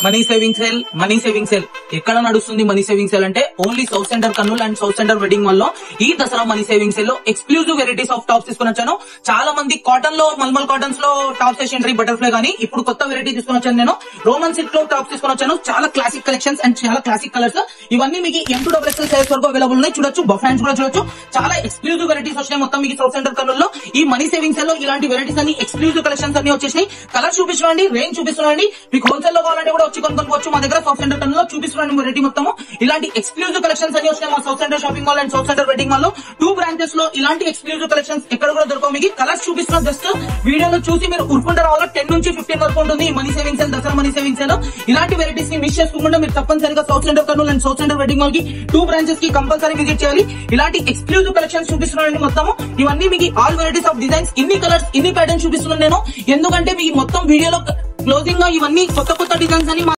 Money saving sale ఎక్కడ నడుస్తుంది? Money saving sale అంటే only south centre Kurnool and south centre wedding mall లో ఈ దసరా మనీ సేవింగ్ సేల్ లో ఎక్స్క్లూజివ్ వెరైటీస్ ఆఫ్ టాప్స్ తీసుకుని వచ్చాను. చాలా మంది కాటన్ లో మల్మల్ కాటన్స్ లో టాప్స్ వేసి బటర్ఫ్లై గానీ ఇప్పుడు కొత్త వెరైటీ తీసుకుని వచ్చాను. నేను రోమన్ సిల్క్ లో టాప్స్ తీసుకుని వచ్చాను. చాలా క్లాసిక్ కలెక్షన్స్ అండ్ చాలా క్లాసిక్ కలర్స్. ఇవన్నీ మీకు M2XL సైజ్ వరకు అవైలబుల్ ఉన్నాయి. చూడొచ్చు, బఫ్ హ్యాండ్స్ కూడా చూడొచ్చు. చాలా ఎక్స్క్లూజివ్ వెరైటీస్ వచ్చినాయి మొత్తం మీకు సౌత్ సెంటర్ కర్నూలు లో. ఈ మనీ సేవింగ్ సేల్ లో ఇలాంటి వెరైటీస్ అన్ని ఎక్స్క్లూజివ్ కలెక్షన్స్ అన్ని వచ్చేసినాయి. కలర్ చూపిస్తున్నాండి, రేంజ్ చూపిస్తున్నాండి. మీకు హోల్సేల్ లో కావాలంటే కూడా వచ్చి కొనుక్కోవచ్చు. మా దగ్గర సౌత్ సెంటర్ కర్నూలు లో చూపిస్తున్నాండి వెరైటీ మొత్తం. ఇలాంటి ఎక్స్క్లూజివ్ కలెక్షన్స్ అన్ని వచ్చినాయి మా south centre shopping mall and south centre wedding mall లో. 2 బ్రాంచెస్ లో ఇలాంటి ఎక్స్క్లూజివ్ కలెక్షన్స్ ఎక్కడ కూడా దొరకవు. మీకు కలర్స్ చూపిస్తున్నా జస్ట్ వీడియోలో చూసి మీరు ఉరుకుంటే రావాలో 10 నుంచి 15 వరకు ఉంటుంది ఈ money saving sale, Dasara money saving sale. ఇలాంటి వెరైటీస్ ని మిస్ చేసుకోకుండా మీరు తప్పనిసరిగా south centre Kurnool and south centre wedding mall కి 2 బ్రాంచెస్ కి కంపల్సరీ విజిట్ చేయాలి. ఇలాంటి ఎక్స్క్లూజివ్ కలెక్షన్స్ చూపిస్తున్నానండి మొత్తం. ఇవన్నీ మీకు ఆల్ వెరైటీస్ ఆఫ్ డిజైన్స్, ఇన్ని కలర్స్, ఇన్ని ప్యాటర్న్స్ చూపిస్తున్నాను నేను. ఎందుకంటే మీకు మొత్తం వీడియోలో క్లోజింగ్ గా ఇవన్నీ కొత్త డిజైన్స్ అని